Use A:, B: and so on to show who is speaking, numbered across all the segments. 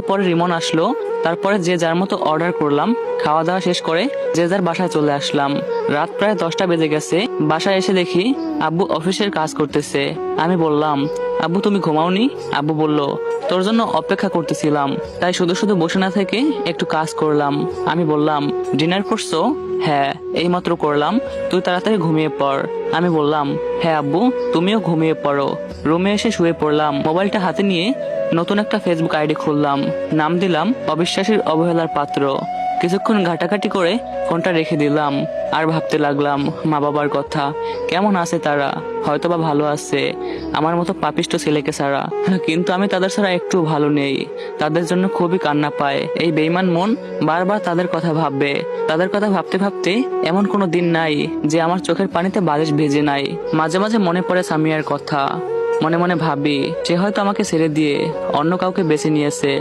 A: পরে রিমন আসলো। তারপরে যে যার মতো অর্ডার করলাম। খাওয়া দাওয়া শেষ করে যে যার বাসায় চলে আসলাম। রাত প্রায় 10টা বেজে গেছে। বাসায় এসে দেখি আব্বু অফিসের কাজ করতেছে। আমি বললাম, আব্বু তুমি ঘুমাওনি? আব্বু বলল, তোর জন্য অপেক্ষা করতেছিলাম, তাই শুধু শুধু বসে না থেকে একটু কাজ করলাম। আমি বললাম, ডিনার করছো? হ্যাঁ, এইমাত্র করলাম। তুই তাড়াতাড়ি ঘুমিয়ে পড়। আমি বললাম, হ্যাঁ আব্বু, তুমিও ঘুমিয়ে পড়ো। রুমে এসে শুয়ে পড়লাম। মোবাইলটা হাতে নিয়ে নতুন একটা ফেসবুক আইডি খুললাম। নাম দিলাম অবিশ্বাসীর অবহেলার পাত্র। কিছুক্ষণ ঘাটাঘাটি করে ফোনটা রেখে দিলাম। আর ভাবতে লাগলাম মা বাবার কথা। কেমন আছে তারা? হয়তোবা ভালো আছে, আমার মতো পাপিষ্ট ছেলেকে ছাড়া। কিন্তু আমি তাদের ছাড়া একটু ভালো নেই। তাদের জন্য খুবই কান্না পায়। এই বেঈমান মন বারবার তাদের কথা ভাববে। তাদের কথা ভাবতে ভাবতে এমন কোনো দিন নাই যে আমার চোখের পানিতে বালিশ ভেজে নাই। মাঝে মাঝে মনে পড়ে সামিয়ার কথা। মনে মনে ভাবি, সে হয়তো আমাকে ছেড়ে দিয়ে অন্য কাউকে বেছে নিয়েছে।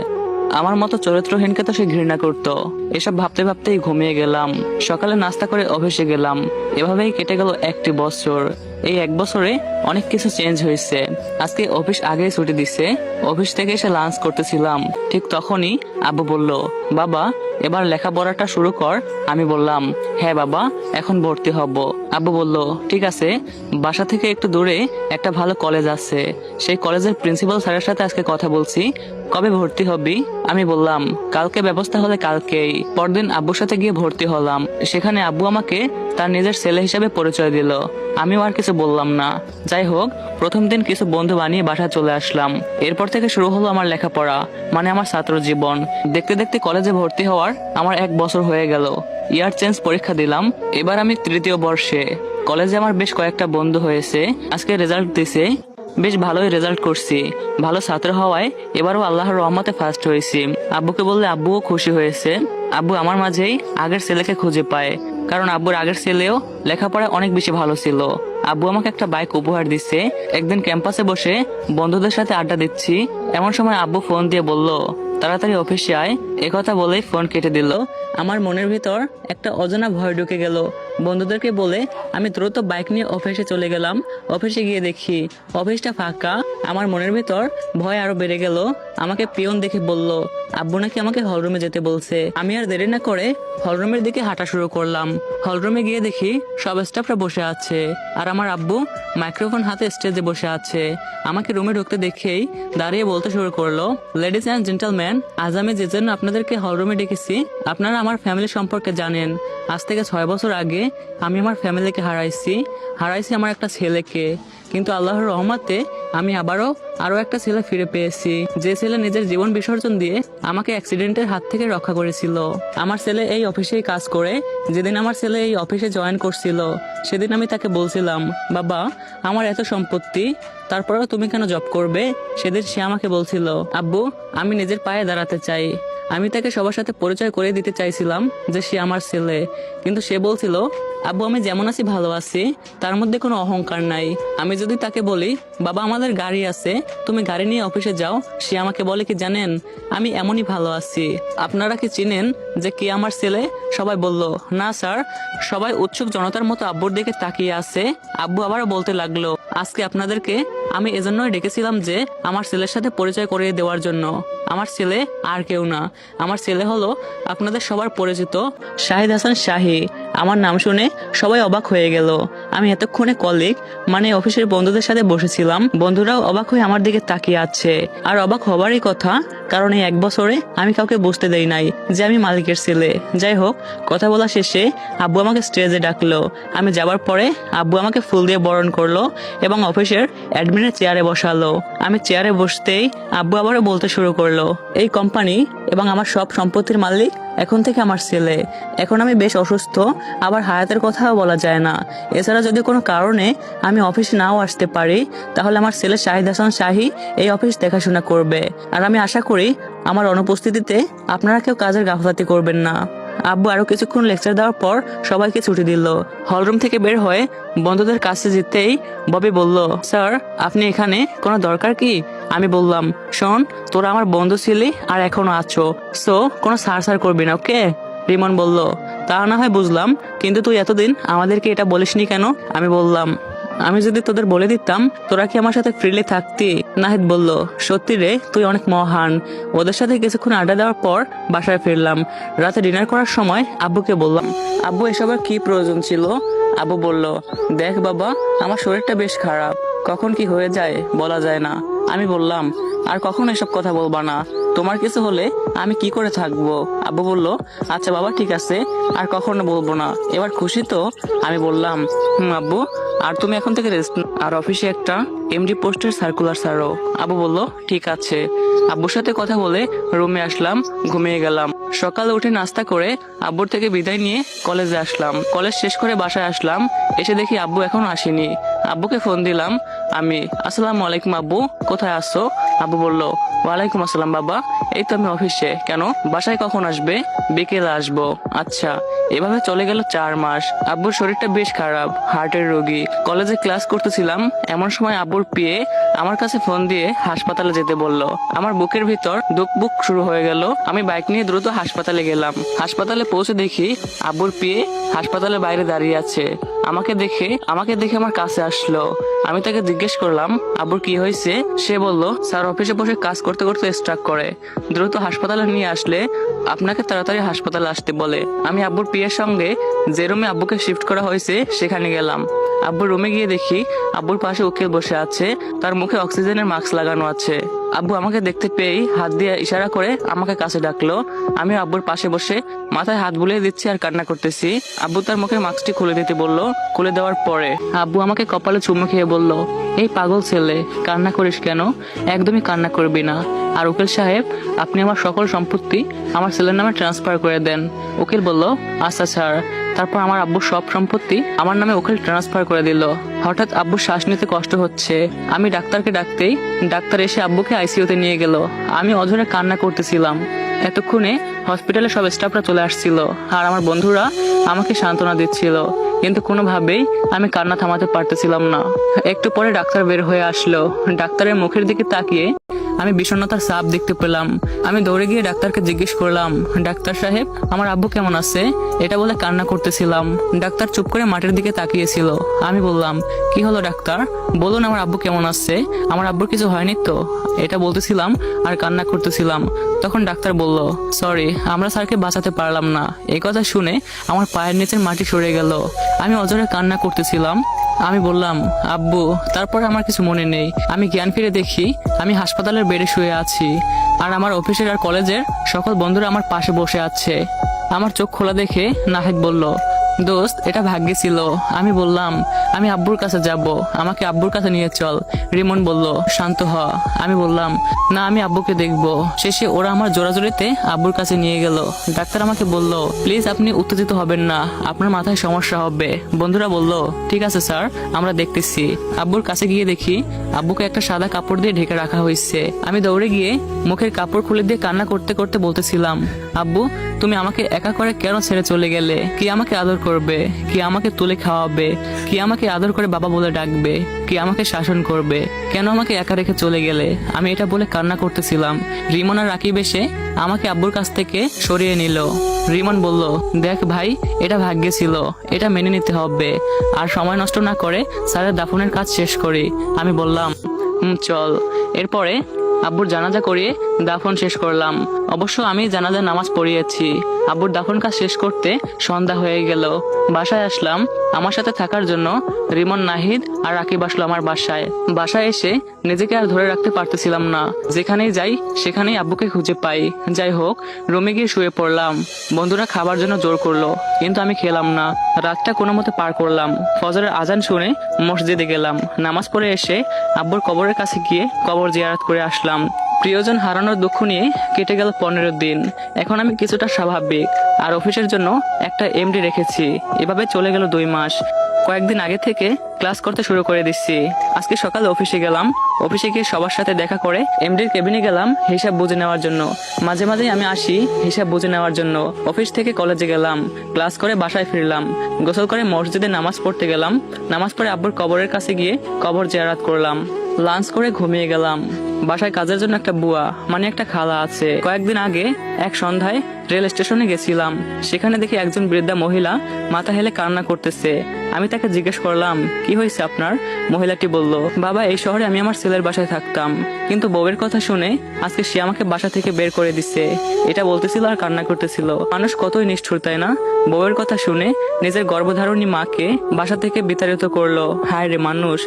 A: আমার মতো চরিত্রহীনকে তো সে ঘৃণা করতো। এসব ভাবতে ভাবতেই ঘুমিয়ে গেলাম। সকালে নাস্তা করে অফিসে গেলাম। এভাবেই কেটে গেল 1টি বছর। এই 1 বছরে অনেক কিছু চেঞ্জ হয়েছে। আজকে অফিস আগেই ছুটি দিছে। অফিস থেকে এসে লাঞ্চ করতেছিলাম। ঠিক তখনই আব্বু বলল, বাবা এবার লেখাপড়াটা শুরু কর। আমি বললাম, হ্যাঁ বাবা, এখন ভর্তি হব। আব্বু বলল, ঠিক আছে, বাসা থেকে একটু দূরে একটা ভালো কলেজ আছে। সেই কলেজের প্রিন্সিপাল স্যারের সাথে আজকে কথা বলছি। কবে ভর্তি হবি? আমি বললাম, কালকে ব্যবস্থা হলে কালকেই। পরদিন আব্বুর সাথে গিয়ে ভর্তি হলাম। সেখানে আব্বু আমাকে তার নিজের ছেলে হিসেবে পরিচয় দিল। আমিও আর কিছু বললাম না। যাই হোক, প্রথম দিন কিছু বন্ধু বানিয়ে বাসায় চলে আসলাম। এরপর থেকে শুরু হলো আমার লেখাপড়া, মানে আমার ছাত্র জীবন। দেখতে দেখতে কলেজে ভর্তি হওয়ার আমার 1 বছর হয়ে গেল। ইয়ার চেঞ্জ পরীক্ষা দিলাম। এবার আমি 3য় বর্ষে। কলেজে আমার বেশ কয়েকটা বন্ধু হয়েছে। আজকে রেজাল্ট দিছে। বেশ ভালোই রেজাল্ট করছি। ভালো ছাত্র হওয়ায় এবারও আল্লাহর রহমতে ফার্স্ট হয়েছি। আব্বুকে বললে আব্বুও খুশি হয়েছে। আব্বু আমার মাঝেই আগের ছেলেকে খুঁজে পায়, কারণ আব্বুর আগের ছেলেও লেখাপড়ায় অনেক বেশি ভালো ছিল। আব্বু আমাকে একটা বাইক উপহার দিচ্ছে। একদিন ক্যাম্পাসে বসে বন্ধুদের সাথে আড্ডা দিচ্ছি। এমন সময় আব্বু ফোন দিয়ে বলল, তাড়াতাড়ি অফিসে আয়। একথা বলেই ফোন কেটে দিল। আমার মনের ভিতর একটা অজানা ভয় ঢুকে গেল। বন্ধুদেরকে বলে আমি দ্রুত বাইক নিয়ে অফিসে চলে গেলাম। অফিসে গিয়ে দেখি অফিসটা ফাঁকা। আমার মনের ভিতর ভয় আরো বেড়ে গেল। আমাকে পিয়ন দেখে বলল, আব্বু নাকি আমাকে হলরুমে যেতে বলছে। আমি আর দেরি না করে হলরুমের দিকে হাঁটা শুরু করলাম। হলরুমে গিয়ে দেখি সব স্টাফরা বসে আছে, আর আমার আব্বু মাইক্রোফোন হাতে স্টেজে বসে আছে। আমাকে রুমে ঢুকতে দেখেই দাঁড়িয়ে বলতে শুরু করলো, লেডিস অ্যান্ড জেন্টলম্যান, আজ আমি যে জন্য আপনাদেরকে হলরুমে ডেকেছি, আপনারা আমার ফ্যামিলি সম্পর্কে জানেন। আজ থেকে 6 বছর আগে আমি আমার ফ্যামিলিকে হারাইছি আমার একটা ছেলেকে। কিন্তু আল্লাহর রহমতে আমি আরো একটা ছেলে ফিরে পেয়েছি, যে ছেলে নিজের জীবন বিসর্জন দিয়ে আমাকে অ্যাক্সিডেন্টের হাত থেকে রক্ষা করেছিল। আমার ছেলে এই অফিসেই কাজ করে। যেদিন আমার ছেলে এই অফিসে জয়েন করছিল, সেদিন আমি তাকে বলছিলাম, বাবা আমার এত সম্পত্তি, তারপরেও তুমি কেন জব করবে? সেদিন সে আমাকে বলছিল, আব্বু আমি নিজের পায়ে দাঁড়াতে চাই। আমি তাকে সবার সাথে পরিচয় করে দিতে চাইছিলাম যে সে আমার ছেলে, কিন্তু সে বলছিল, আব্বু আমি যেমন আছি ভালো আছি, তার মধ্যে কোনো অহংকার নাই। আমি যদি তাকে বলি, বাবা আমাদের গাড়ি আছে, তুমি গাড়ি নিয়ে অফিসে যাও, সে আমাকে বলে কি জানেন, আমি এমনই ভালো আছি। আপনারা কি চিনেন যে কে আমার ছেলে? সবাই বলল, না স্যার। সবাই উৎসুক জনতার মতো আব্বুর দিকে তাকিয়ে আছে। আব্বু আবারও বলতে লাগলো, আজকে আপনাদেরকে আমি এজন্যই ডেকেছিলাম যে আমার ছেলের সাথে পরিচয় করিয়ে দেওয়ার জন্য। আমার ছেলে আর কেউ না, আমার ছেলে হলো আপনাদের সবার পরিচিত শাহিদ হাসান শাহী। আমার নাম শুনে সবাই অবাক হয়ে গেল। আমি এতক্ষণে কলিগ মানে অফিসের বন্ধুদের সাথে বসেছিলাম। বন্ধুরাও অবাক হয়ে আমার দিকে তাকিয়ে আছে। আর অবাক হবারই কথা, কারণ এই 1 বছরে আমি কাউকে বুঝতে দেই নাই যে আমি মালিকের ছেলে। যাই হোক, কথা বলা শেষে আব্বু আমাকে স্টেজে ডাকলো। আমি যাবার পরে আব্বু আমাকে ফুল দিয়ে বরণ করলো এবং অফিসের অ্যাডমিনের চেয়ারে বসালো। আমি চেয়ারে বসতেই আব্বু আবারও বলতে শুরু করলো, এই কোম্পানি এবং আমার সব সম্পত্তির মালিক এখন থেকে আমার ছেলে। এখন আমি বেশ অসুস্থ, আবার হায়াতের কথাও বলা যায় না। এছাড়া যদি কোনো কারণে আমি অফিসে নাও আসতে পারি, তাহলে আমার ছেলে শাহিদ হাসান শাহী এই অফিস দেখাশোনা করবে। আর আমি আশা করি আমার অনুপস্থিতিতে আপনারা কেউ কাজের গাফলাতি করবেন না। আব্বু আরো কিছুক্ষণ লেকচার দেওয়ার পর সবাইকে ছুটি দিল। হলরুম থেকে বের হয়ে বন্ধুদের কাছে যেতেই ববি বলল, স্যার আপনি এখানে কোনো দরকার কি? আমি বললাম, শোন, তোরা আমার বন্ধু ছিলি আর এখনো আছো, সো কোনো সার করবি না, ওকে? রিমন বলল, তা না হয় বুঝলাম, কিন্তু তুই এতদিন আমাদেরকে এটা বলিসনি কেন? আমি বললাম, আমি যদি তোদের বলে দিতাম তোরা কি আমার সাথে ফ্রিলি থাকতি? নাহিদ বলল, সত্যি রে, তুই অনেক মহান। ওদের সাথে কিছুক্ষণ আড্ডা দেওয়ার পর বাসায় ফিরলাম। রাতে ডিনার করার সময় আব্বুকে বললাম, আব্বু এসবের কি প্রয়োজন ছিল? আব্বু বলল, দেখ বাবা, আমার শরীরটা বেশ খারাপ, কখন কি হয়ে যায় বলা যায় না। আমি বললাম, আর কখন এসব কথা বলবা না, তোমার কিছু হলে আমি কি করে থাকবো? আব্বু বলল, আচ্ছা বাবা ঠিক আছে, আর কখনো বলবো না। এবার খুশি তো? আমি বললাম, আব্বু, আর তুমি এখন থেকে রেস্ট আর অফিসে একটা এমডি পোস্টের সার্কুলার ছাড়ো। আব্বু বলল, ঠিক আছে। আব্বুর সাথে কথা বলে রুমে আসলাম, ঘুমিয়ে গেলাম। সকালে উঠে নাস্তা করে আব্বুর থেকে বিদায় নিয়ে কলেজে আসলাম। কলেজ শেষ করে বাসায় আসলাম। এসে দেখি আব্বু এখনো আসেনি। আব্বুকে ফোন দিলাম আমি, আসসালামু আলাইকুম আব্বু, কোথায় আসছো? আব্বু বলল, ওয়ালাইকুম আসসালাম বাবা, এই তো আমি অফিসে। কেন, বাসায় কখন আসবে? বিকেলে আসবো। আচ্ছা। এভাবে চলে গেল 4 মাস। আব্বুর শরীরটা বেশ খারাপ, হার্টের রোগী। কলেজে ক্লাস করতেছিলাম, এমন সময় আব্বুর পিএ আমার কাছে ফোন দিয়ে হাসপাতালে যেতে বলল। আমার বুকের ভিতর দুকবুক শুরু হয়ে গেল। আমি বাইক নিয়ে দ্রুত হাসপাতালে গেলাম। হাসপাতালে পৌঁছে দেখি আব্বুর পিএ হাসপাতালের বাইরে দাঁড়িয়ে আছে। আমাকে দেখে আমার কাছে আসলো। আমি তাকে জিজ্ঞেস করলাম, আব্বুর কি হয়েছে? সে বলল, স্যার অফিসে বসে কাজ করতে করতে স্ট্রাক করে, দ্রুত হাসপাতালে নিয়ে আসলে আপনাকে তাড়াতাড়ি হাসপাতালে আসতে বলে। আমি আব্বুর পিএর সঙ্গে যে রুমে আব্বুকে শিফট করা হয়েছে সেখানে গেলাম। আব্বুর রুমে গিয়ে দেখি আব্বুর পাশে উকিল বসে আছে, তার মুখে অক্সিজেনের মাস্ক লাগানো আছে। আব্বু আমাকে দেখতে পেয়েই হাত দিয়ে ইশারা করে আমাকে কাছে ডাকলো। আমি আব্বুর পাশে বসে মাথায় হাত বুলিয়ে দিচ্ছি আর কান্না করতেছি। আব্বু তার মুখের মাস্কটি খুলে দিতে বলল। খুলে দেওয়ার পরে আব্বু আমাকে কপালে চুমু খেয়ে বলল, এই পাগল ছেলে, কান্না করিস কেন? একদমই কান্না করবি না। আর উকিল সাহেব, আপনি আমার সকল সম্পত্তি আমার ছেলের নামে ট্রান্সফার করে দেন। উকিল বলল, আচ্ছা স্যার। তারপর আমার আব্বুর সব সম্পত্তি আমার নামে উকিল ট্রান্সফার করে দিল। হঠাৎ আব্বুর শ্বাস নিতে কষ্ট হচ্ছে। আমি ডাক্তারকে ডাকতেই ডাক্তার এসে আব্বুকে আইসিইউতে নিয়ে গেল। আমি অঝরে কান্না করতেছিলাম। এতক্ষণে হসপিটালে সব স্টাফরা চলে আসছিল আর আমার বন্ধুরা আমাকে সান্ত্বনা দিচ্ছিল, কিন্তু কোনোভাবেই আমি কান্না থামাতে পারতেছিলাম না। একটু পরে ডাক্তার বের হয়ে আসলো। ডাক্তারের মুখের দিকে তাকিয়ে আমি বিষণ্ণতার ছাপ দেখতে পেলাম। আমি দৌড়ে গিয়ে ডাক্তারকে জিজ্ঞেস করলাম, ডাক্তার সাহেব, আমার আব্বু কেমন আছে? এটা বলে কান্না করতেছিলাম। ডাক্তার চুপ করে মাটির দিকে তাকিয়েছিল। আমি বললাম, কি হলো ডাক্তার, বলুন আমার আব্বু কেমন আছে? আমার আব্বুর কিছু হয়নি তো? এটা বলতেছিলাম আর কান্না করতেছিলাম। তখন ডাক্তার বলল, সরি, আমরা স্যারকে বাঁচাতে পারলাম না। এই কথা শুনে আমার পায়ের নিচের মাটি সরে গেল। আমি অজরে কান্না করতেছিলাম। আমি বললাম, আব্বু। তারপর আমার কিছু মনে নেই। আমি জ্ঞান ফিরে দেখি আমি হাসপাতালের বেডে শুয়ে আছি আর আমার অফিসের আর কলেজের সকল বন্ধুরা আমার পাশে বসে আছে। আমার চোখ খোলা দেখে নাহিদ বলল, দোস্ত, এটা ভাগ্যে ছিল। আমি বললাম, আমি আব্বুর কাছে যাব, আমাকে আব্বুর কাছে নিয়ে চল। রিমন বলল, শান্ত হ। আমি বললাম, না, আমি আব্বুকে দেখব। শেষে ওরা আমার জোরাজোরিতে আব্বুর কাছে নিয়ে গেল। ডাক্তার আমাকে বলল, প্লিজ আপনি উত্তেজিত হবেন না, আপনার মাথায় সমস্যা হবে। বন্ধুরা বলল, ঠিক আছে স্যার, আমরা দেখতেছি। আব্বুর কাছে গিয়ে দেখি আব্বুকে একটা সাদা কাপড় দিয়ে ঢেকে রাখা হয়েছে। আমি দৌড়ে গিয়ে মুখের কাপড় খুলে দিয়ে কান্না করতে করতে বলতেছিলাম, আব্বু, তুমি আমাকে একা করে কেন ছেড়ে চলে গেলে? কি আমাকে আদর করবে? কি আমাকে তুলে খাওয়াবে? কি আমাকে আদর করে বাবা বলে ডাকবে? কি আমাকে শাসন করবে? কেন আমাকে একা রেখে চলে গেলে? আমি এটা বলে কান্না করতেছিলাম। রিমন আর রাকিব এসে আমাকে আব্বুর কাছ থেকে সরিয়ে নিল। রিমন বলল, দেখ ভাই, এটা ভাগ্যে ছিল, এটা মেনে নিতে হবে। আর সময় নষ্ট না করে স্যারের দাফনের কাজ শেষ করি। আমি বললাম, চল। এরপরে আব্বুর জানাজা করিয়ে দাফন শেষ করলাম। অবশ্য আমি জানাজার নামাজ পড়িয়েছি। আব্বুর দাফন কাজ শেষ করতে সন্ধ্যা হয়ে গেল। বাসায় আসলাম। আমার সাথে থাকার জন্য রিমন, নাহিদ আর রাকিব আসলো আমার বাসায়। বাসায় এসে নিজেকে আর ধরে রাখতে পারতেছিলাম না। যেখানেই যাই সেখানেই আব্বুকে খুঁজে পাই। যাই হোক, রুমে গিয়ে শুয়ে পড়লাম। বন্ধুরা খাবার জন্য জোর করলো, কিন্তু আমি খেলাম না। রাতটা কোনো মতে পার করলাম। ফজরের আজান শুনে মসজিদে গেলাম। নামাজ পড়ে এসে আব্বুর কবরের কাছে গিয়ে কবর জিয়ারত করে আসলাম। প্রিয়জন হারানোর দুঃখ নিয়ে কেটে গেল 15 দিন। এখন আমি কিছুটা স্বাভাবিক আর অফিসের জন্য একটা এমডি রেখেছি। এভাবে চলে গেল 2 মাস। কয়েকদিন আগে থেকে ক্লাস করতে শুরু করে দিচ্ছি। আজকে সকালে অফিসে গেলাম। অফিসে গিয়ে সবার সাথে দেখা করে এমডির কেবিনে গেলাম হিসাব বুঝে নেওয়ার জন্য। মাঝে মাঝেই আমি আসি হিসাব বুঝে নেওয়ার জন্য। অফিস থেকে কলেজে গেলাম, ক্লাস করে বাসায় ফিরলাম, গোসল করে মসজিদে নামাজ পড়তে গেলাম। নামাজ পড়ে আব্বুর কবরের কাছে গিয়ে কবর জিয়ারত করলাম। লাঞ্চ করে ঘুমিয়ে গেলাম। বাসায় কাজের জন্য একটা বুয়া মানে একটা খালা আছে। কয়েকদিন আগে এক সন্ধ্যায় রেল স্টেশনে গেছিলাম। সেখানে দেখি একজন বৃদ্ধা মহিলা মাথা হেলে কান্না করতেছে। আমি তাকে জিজ্ঞেস করলাম, কি হয়েছে আপনার? মহিলাটি বলল, বাবা, এই শহরে আমি আমার ছেলের বাসায় থাকতাম, কিন্তু বউয়ের কথা শুনে আজকে সে আমাকে বাসা থেকে বের করে দিছে। এটা বলতেছিল আর কান্না করতেছিল। মানুষ কতই নিষ্ঠুর, তাই না? বউয়ের কথা শুনে নিজের গর্ভধারণী মাকে বাসা থেকে বিতাড়িত করলো। হায় রে মানুষ,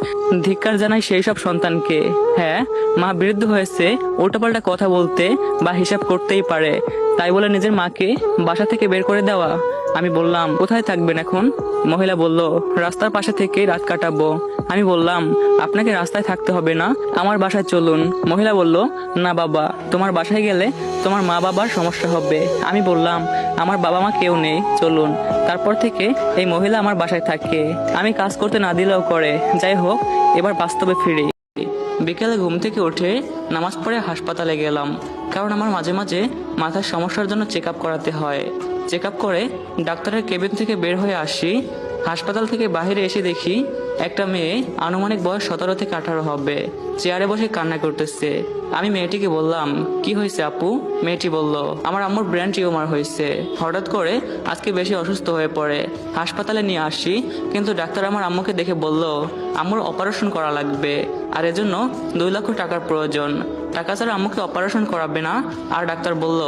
A: ধিক্কার জানাই সেই সব সন্তানকে। হ্যাঁ, মা বৃদ্ধ হয়েছে, উল্টাপাল্টা কথা বলতে বা হিসাব করতেই পারে, তাই বলে নিজের মাকে বাসা থেকে বের করে দেওয়া? আমি বললাম, কোথায় থাকবেন এখন? মহিলা বলল, রাস্তার পাশে থেকে রাত কাটাবো। আমি বললাম, আপনাকে রাস্তায় থাকতে হবে না, আমার বাসায় চলুন। মহিলা বলল, না বাবা, তোমার বাসায় গেলে তোমার মা বাবার সমস্যা হবে। আমি বললাম, আমার বাবা মা কেউ নেই, চলুন। তারপর থেকে এই মহিলা আমার বাসায় থাকে, আমি কাজ করতে না দিলেও করে। যাই হোক, এবার বাস্তবে ফিরি। বিকেলে ঘুম থেকে উঠে নামাজ পড়ে হাসপাতালে গেলাম, কারণ আমার মাঝে মাঝে মাথার সমস্যার জন্য চেক আপ করাতে হয়। চেক আপ করে ডাক্তারের কেবিন থেকে বের হয়ে আসি। হাসপাতাল থেকে বাইরে এসে দেখি একটা মেয়ে, আনুমানিক বয়স 17 থেকে 18 হবে, চেয়ারে বসে কান্না করতেছে। আমি মেয়েটিকে বললাম, কি হয়েছে আপু? মেয়েটি বলল, আমার আম্মুর ব্রেন টিউমার হয়েছে, হঠাৎ করে আজকে বেশি অসুস্থ হয়ে পড়ে। হাসপাতালে নিয়ে আসি, কিন্তু ডাক্তার আমার আম্মুকে দেখে বলল, আম্মুর অপারেশন করা লাগবে, আর এজন্য 2 লক্ষ টাকার প্রয়োজন। টাকা ছাড়া আম্মুকে অপারেশন করাবে না। আর ডাক্তার বলল,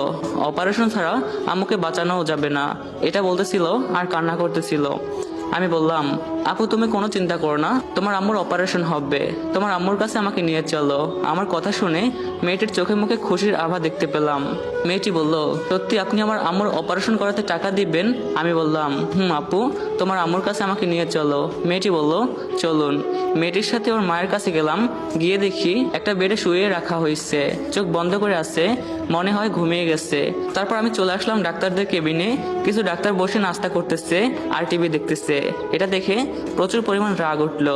A: অপারেশন ছাড়া আম্মুকে বাঁচানোও যাবে না। এটা বলতেছিল আর কান্না করতেছিল। আমি বললাম, আপু তুমি কোনো চিন্তা করো না, তোমার আম্মুর অপারেশন হবে, তোমার আম্মুর কাছে আমাকে নিয়ে চলো। আমার কথা শুনে মেয়েটির চোখে মুখে খুশির আভা দেখতে পেলাম। মেয়েটি বলল, সত্যি আপনি আমার আম্মুর অপারেশন করাতে টাকা দিবেন? আমি বললাম, আপু, তোমার আম্মুর কাছে আমাকে নিয়ে চলো। মেয়েটি বলল, চলুন। মেয়েটির সাথে ওর মায়ের কাছে গেলাম। গিয়ে দেখি একটা বেডে শুয়ে রাখা হয়েছে, চোখ বন্ধ করে আছে, মনে হয় ঘুমিয়ে গেছে। তারপর আমি চলে আসলাম ডাক্তারদের কেবিনে। কিছু ডাক্তার বসে নাস্তা করতেছে আর টিভি দেখতেছে। এটা দেখে প্রচুর পরিমাণ রাগ উঠলো।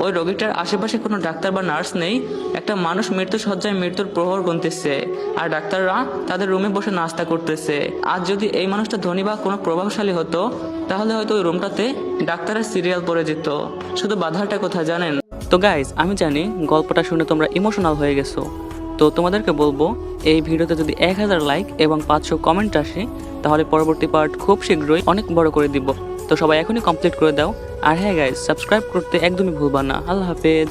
A: ওই রোগীটার আশেপাশে কোনো ডাক্তার বা নার্স নেই। একটা মানুষ মৃত্যু সজ্জায় মৃত্যুর প্রহর গুনতেছে, আর ডাক্তাররা তাদের রুমে বসে নাস্তা করতেছে। আজ যদি এই মানুষটা ধনী বা কোনো প্রভাবশালী হতো, তাহলে হয়তো ওই রুমটাতে ডাক্তারের সিরিয়াল পড়ে যেত। শুধু বাধাটা কোথায় জানেন? তো গাইজ, আমি জানি গল্পটা শুনে তোমরা ইমোশনাল হয়ে গেছো। তো তোমাদেরকে বলবো, এই ভিডিওতে যদি 1000 লাইক এবং 500 কমেন্ট আসে, তাহলে পরবর্তী পার্ট খুব শীঘ্রই অনেক বড় করে দিব। তো সবাই এখনই কমপ্লিট করে দাও। আর হ্যাঁ গাইজ, সাবস্ক্রাইব করতে একদমই ভুলবা না। আল্লাহ হাফেজ।